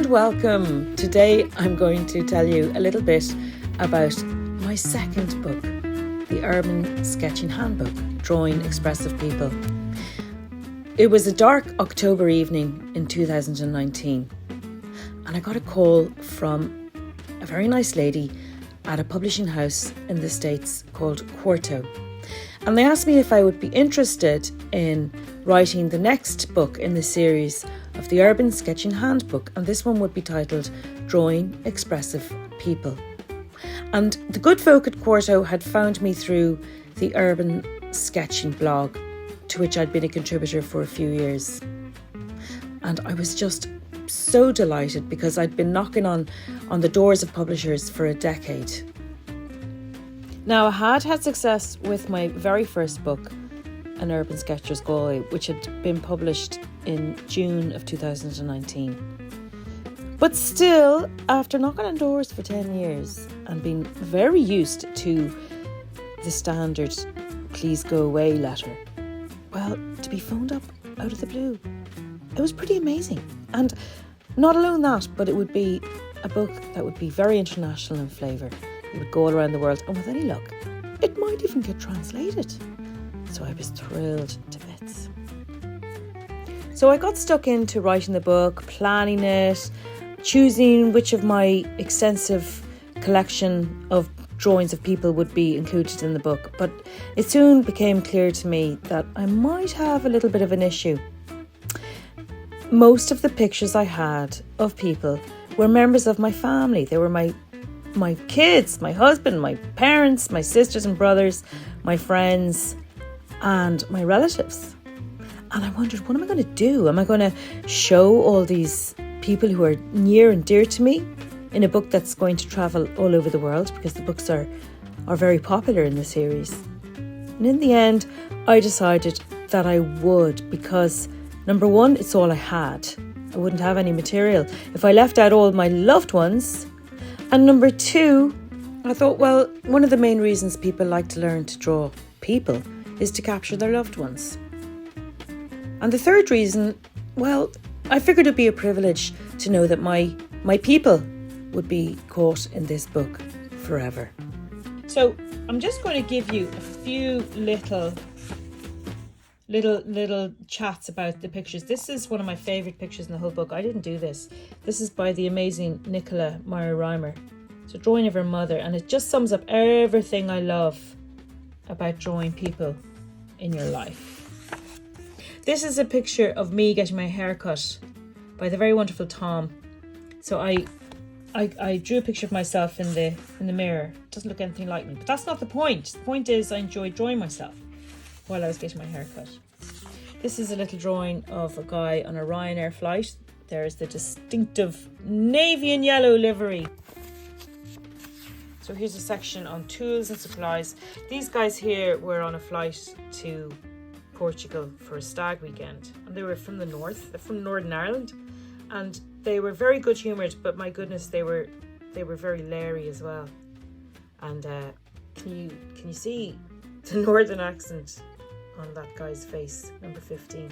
welcome. Today I'm going to tell you a little bit about my second book, the Urban Sketching Handbook, Drawing Expressive People. It was a dark October evening in 2019 and I got a call from a very nice lady at a publishing house in the States called Quarto. And they asked me if I would be interested in writing the next book in the series of the Urban Sketching Handbook, and this one would be titled Drawing Expressive People. And the good folk at Quarto had found me through the Urban Sketching blog, to which I'd been a contributor for a few years. And I was just so delighted because I'd been knocking on the doors of publishers for a decade. Now, I had success with my very first book, An Urban Sketcher's Galway, which had been published in June of 2019. But still, after knocking on doors for 10 years and being very used to the standard please go away letter, well, to be phoned up out of the blue, it was pretty amazing. And not alone that, but it would be a book that would be very international in flavour. It would go all around the world, and with any luck, it might even get translated. So I was thrilled to bits. So I got stuck into writing the book, planning it, choosing which of my extensive collection of drawings of people would be included in the book. But it soon became clear to me that I might have a little bit of an issue. Most of the pictures I had of people were members of my family. They were my kids, my husband, my parents, my sisters and brothers, my friends, and my relatives. And I wondered, what am I going to do? Am I going to show all these people who are near and dear to me in a book that's going to travel all over the world? Because the books are very popular in the series. And in the end, I decided that I would, because number one, it's all I had. I wouldn't have any material if I left out all my loved ones. And number two, I thought, well, one of the main reasons people like to learn to draw people is to capture their loved ones. And the third reason, well, I figured it'd be a privilege to know that my people would be caught in this book forever. So I'm just going to give you a few little chats about the pictures. This is one of my favourite pictures in the whole book. I didn't do this. This is by the amazing Nicola Meyer-Reimer. It's a drawing of her mother, and it just sums up everything I love about drawing people in your life. This is a picture of me getting my hair cut by the very wonderful Tom. So I drew a picture of myself in the mirror. It doesn't look anything like me, but that's not the point. The point is I enjoyed drawing myself while I was getting my hair cut. This is a little drawing of a guy on a Ryanair flight. There's the distinctive navy and yellow livery. So here's a section on tools and supplies. These guys here were on a flight to Portugal for a stag weekend, and they were from the north. They're from Northern Ireland, and they were very good humoured, but my goodness, they were very leery as well. And can you see the northern accent on that guy's face, number 15?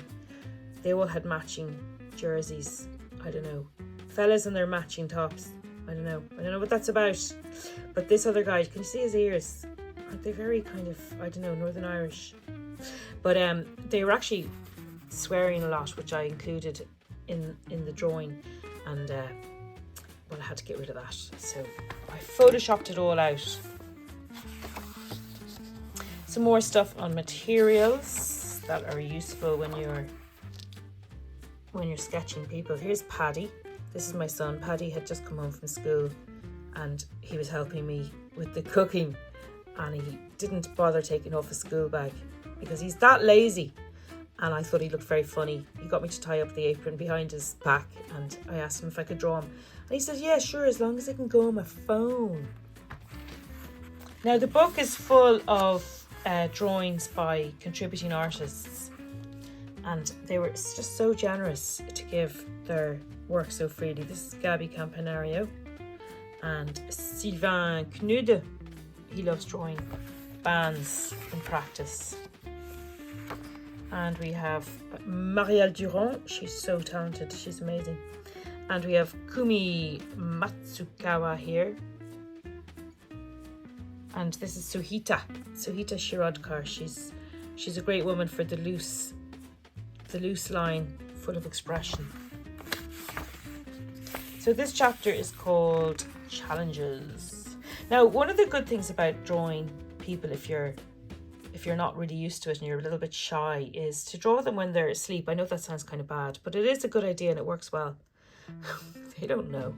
They all had matching jerseys. I don't know, fellas and their matching tops. I don't know what that's about. But this other guy, can you see his ears? Aren't they very kind of, I don't know, Northern Irish? But they were actually swearing a lot, which I included in the drawing, and well, I had to get rid of that, so I photoshopped it all out. Some more stuff on materials that are useful when you're sketching people. Here's Paddy. This is my son. Paddy had just come home from school and he was helping me with the cooking, and he didn't bother taking off his school bag because he's that lazy, and I thought he looked very funny. He got me to tie up the apron behind his back, and I asked him if I could draw him, and he said, yeah, sure, as long as I can go on my phone. Now, the book is full of drawings by contributing artists, and they were just so generous to give their work so freely. This is Gabby Campanario and Sylvain Knude. He loves drawing bands in practice. And we have Marielle Durand. She's so talented. She's amazing. And we have Kumi Matsukawa here. And this is Suhita Shirodkar. She's a great woman for the loose line, full of expression. So this chapter is called Challenges. Now, one of the good things about drawing people, if you're not really used to it and you're a little bit shy, is to draw them when they're asleep. I know that sounds kind of bad, but it is a good idea and it works well. They don't know.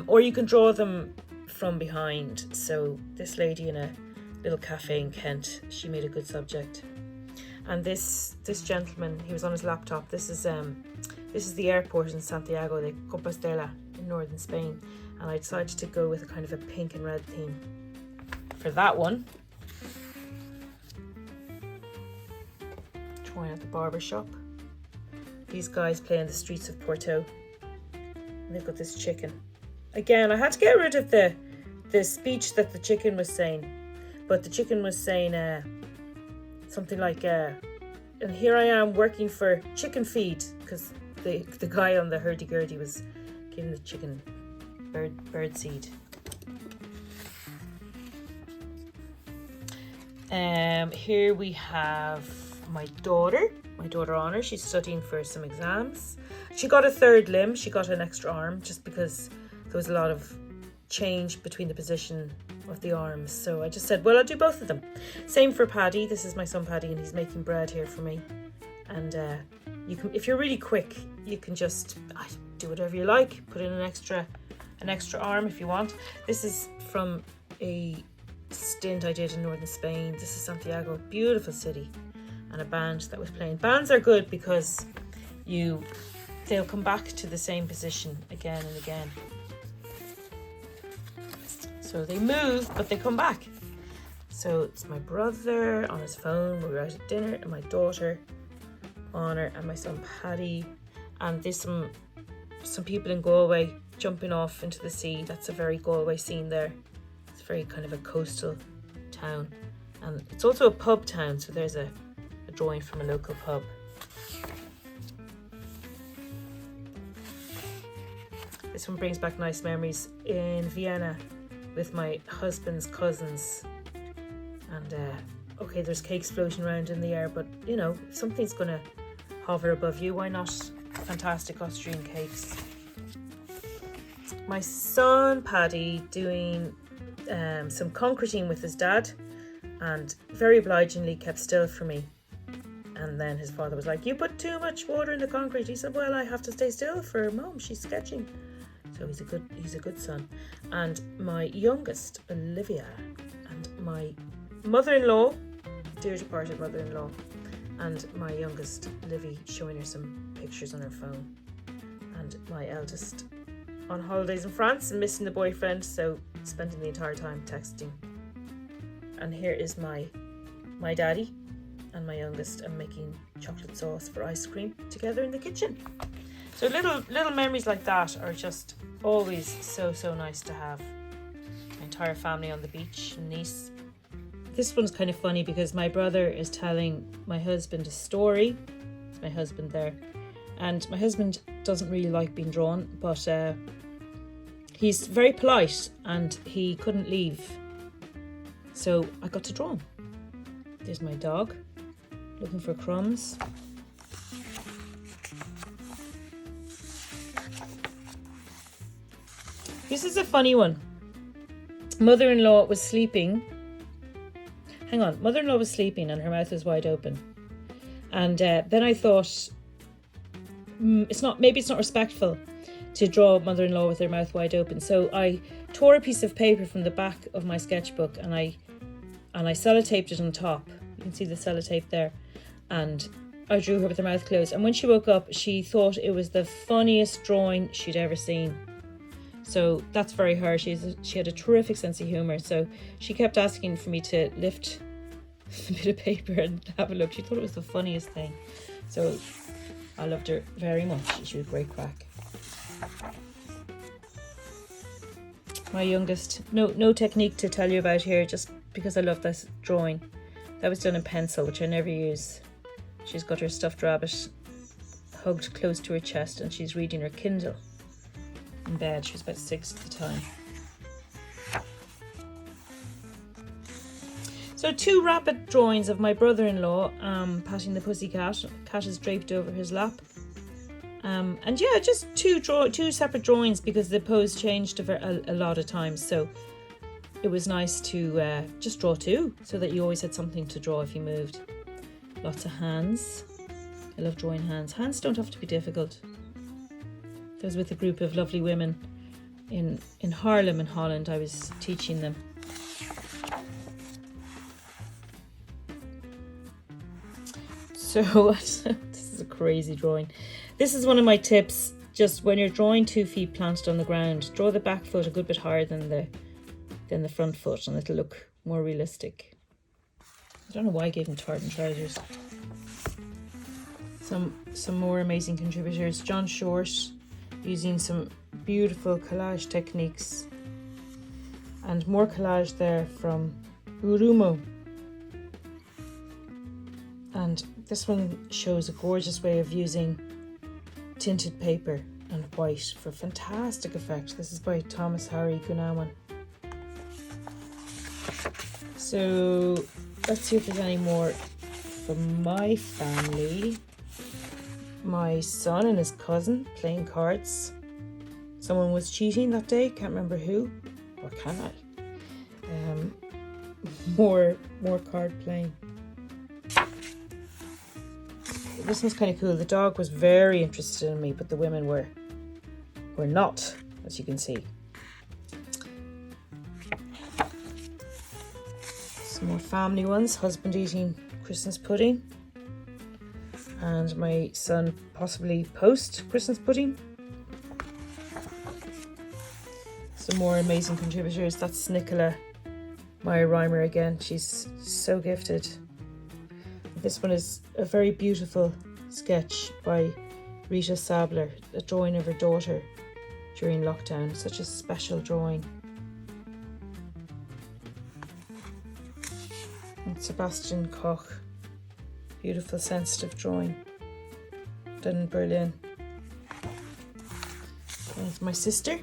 Or you can draw them from behind. So this lady in a little cafe in Kent, she made a good subject. And this gentleman, he was on his laptop. This is the airport in Santiago de Compostela in northern Spain, and I decided to go with a kind of a pink and red theme for that one. Drawing at the barber shop. These guys play in the streets of Porto. And they've got this chicken. Again, I had to get rid of the speech that the chicken was saying, but the chicken was saying something like, and here I am working for chicken feed, because the guy on the hurdy-gurdy was giving the chicken bird seed. Here we have my daughter Honor. She's studying for some exams. She got a third limb. She got an extra arm just because there was a lot of change between the position of the arms. So I just said, well, I'll do both of them. Same for Paddy. This is my son Paddy, and he's making bread here for me. And you can, if you're really quick, you can just do whatever you like. Put in an extra arm if you want. This is from a stint I did in northern Spain. This is Santiago, beautiful city, and a band that was playing. Bands are good because they'll come back to the same position again and again. So they move, but they come back. So it's my brother on his phone. We were out at dinner, and my daughter Honor and my son Paddy, and there's some people in Galway jumping off into the sea. That's a very Galway scene there. It's very kind of a coastal town, and it's also a pub town, so there's a drawing from a local pub. This one brings back nice memories in Vienna with my husband's cousins, and okay, there's cakes floating around in the air, but you know, if something's gonna hover above you, why not fantastic Austrian cakes. My son Paddy doing some concreting with his dad, and very obligingly kept still for me. And then his father was like, you put too much water in the concrete. He said, well, I have to stay still for Mum, she's sketching. So he's a good son. And my youngest, Olivia, and my mother-in-law, dear departed mother-in-law, and my youngest, Livy, showing her some pictures on her phone. And my eldest on holidays in France and missing the boyfriend, so spending the entire time texting. And here is my daddy and my youngest, and making chocolate sauce for ice cream together in the kitchen. So little memories like that are just always so nice to have. My entire family on the beach in Nice. This one's kind of funny because my brother is telling my husband a story. It's my husband there. And my husband doesn't really like being drawn, but he's very polite and he couldn't leave. So I got to draw him. There's my dog looking for crumbs. This is a funny one. Mother-in-law was sleeping. Hang on. Mother-in-law was sleeping and her mouth was wide open. And then I thought, maybe it's not respectful to draw mother-in-law with her mouth wide open. So I tore a piece of paper from the back of my sketchbook and I sellotaped it on top. You can see the sellotape there. And I drew her with her mouth closed. And when she woke up, she thought it was the funniest drawing she'd ever seen. So that's very her. She had a terrific sense of humour. So she kept asking for me to lift a bit of paper and have a look. She thought it was the funniest thing. So I loved her very much. She was a great crack. My youngest, no technique to tell you about here, just because I love this drawing. That was done in pencil, which I never use. She's got her stuffed rabbit hugged close to her chest and she's reading her Kindle. in bed. She was about 6 at the time. So 2 rapid drawings of my brother-in-law patting the pussycat. Cat is draped over his lap. And yeah, just two separate drawings because the pose changed a lot of times. So it was nice to just draw 2 so that you always had something to draw if you moved. Lots of hands. I love drawing hands. Hands don't have to be difficult. I was with a group of lovely women in Haarlem in Holland. I was teaching them. So this is a crazy drawing. This is one of my tips. Just when you're drawing 2 feet planted on the ground, draw the back foot a good bit higher than the front foot, and it'll look more realistic. I don't know why I gave him tartan trousers. Some more amazing contributors. John Short, using some beautiful collage techniques, and more collage there from Urumo. And this one shows a gorgeous way of using tinted paper and white for fantastic effect. This is by Thomas Harry Gunawan. So let's see if there's any more from my family. My son and his cousin playing cards. Someone was cheating that day, can't remember who, or can I? More card playing. This one's kind of cool. The dog was very interested in me, but the women were not, as you can see. Some more family ones. Husband eating Christmas pudding, and my son possibly post Christmas pudding. Some more amazing contributors. That's Nicola, my rhymer again. She's so gifted. This one is a very beautiful sketch by Rita Sabler, a drawing of her daughter during lockdown. Such a special drawing. And Sebastian Koch, beautiful sensitive drawing, done in Berlin. There's my sister,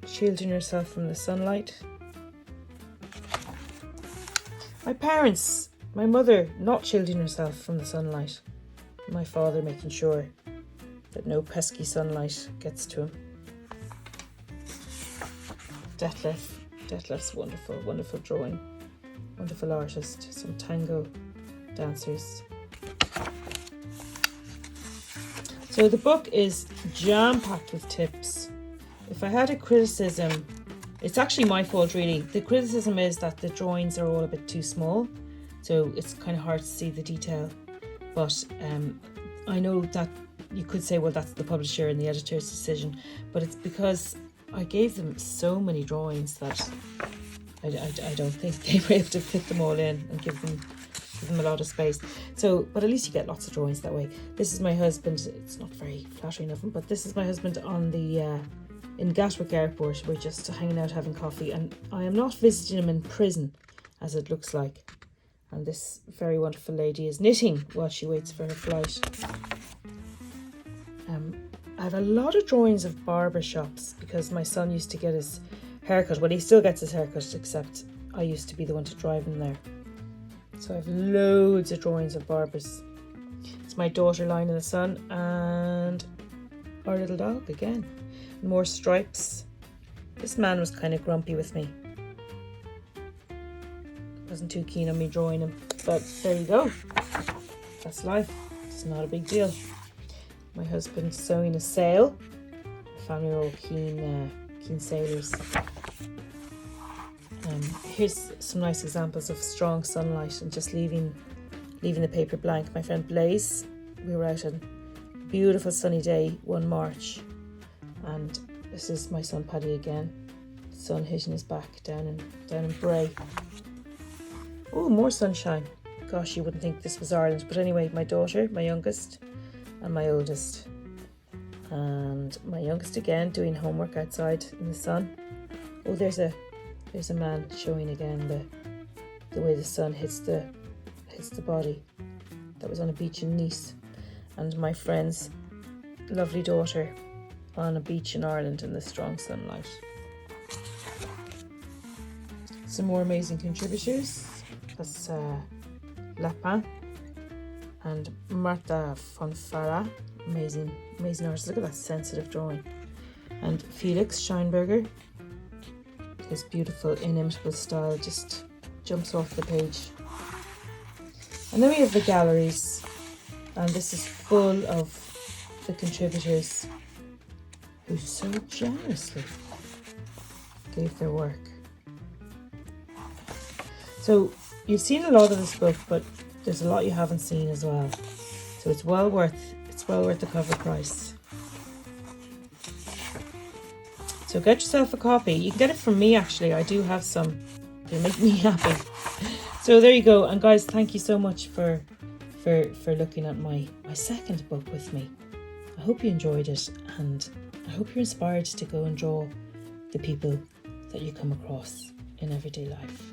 shielding herself from the sunlight. My parents, my mother not shielding herself from the sunlight. My father making sure that no pesky sunlight gets to him. Detlef's wonderful drawing. Wonderful artist. Some tango dancers. So the book is jam-packed with tips. If I had a criticism, it's actually my fault really. The criticism is that the drawings are all a bit too small, so it's kind of hard to see the detail. But I know that you could say, well, that's the publisher and the editor's decision, but it's because I gave them so many drawings that I don't think they were able to fit them all in and give them a lot of space. So, but at least you get lots of drawings that way. This is my husband. It's not very flattering of him, but this is my husband on the in Gatwick Airport. We're just hanging out having coffee, and I am not visiting him in prison, as it looks like. And this very wonderful lady is knitting while she waits for her flight. I have a lot of drawings of barber shops because my son used to get his haircut. Well, he still gets his haircut, except I used to be the one to drive him there. So I have loads of drawings of barbers. It's my daughter lying in the sun, and our little dog again. More stripes. This man was kind of grumpy with me. Wasn't too keen on me drawing him, but there you go. That's life. It's not a big deal. My husband sewing a sail. The family are all keen sailors. Here's some nice examples of strong sunlight and just leaving the paper blank. My friend Blaze, we were out on a beautiful sunny day one March, and this is my son Paddy again. The sun hitting his back down in Bray. Oh, more sunshine. Gosh, you wouldn't think this was Ireland, but anyway, my daughter, my youngest, and my oldest. And my youngest again doing homework outside in the sun. Oh, there's a man showing again the way the sun hits the body. That was on a beach in Nice. And my friend's lovely daughter on a beach in Ireland in the strong sunlight. Some more amazing contributors. That's Lapin and Marta Fonfara. Amazing artist. Look at that sensitive drawing. And Felix Scheinberger. His beautiful inimitable style just jumps off the page. And then we have the galleries, and this is full of the contributors who so generously gave their work. So you've seen a lot of this book, but there's a lot you haven't seen as well. So it's well worth the cover price. So get yourself a copy. You can get it from me, actually. I do have some. They make me happy. So there you go. And guys, thank you so much for looking at my second book with me. I hope you enjoyed it, and I hope you're inspired to go and draw the people that you come across in everyday life.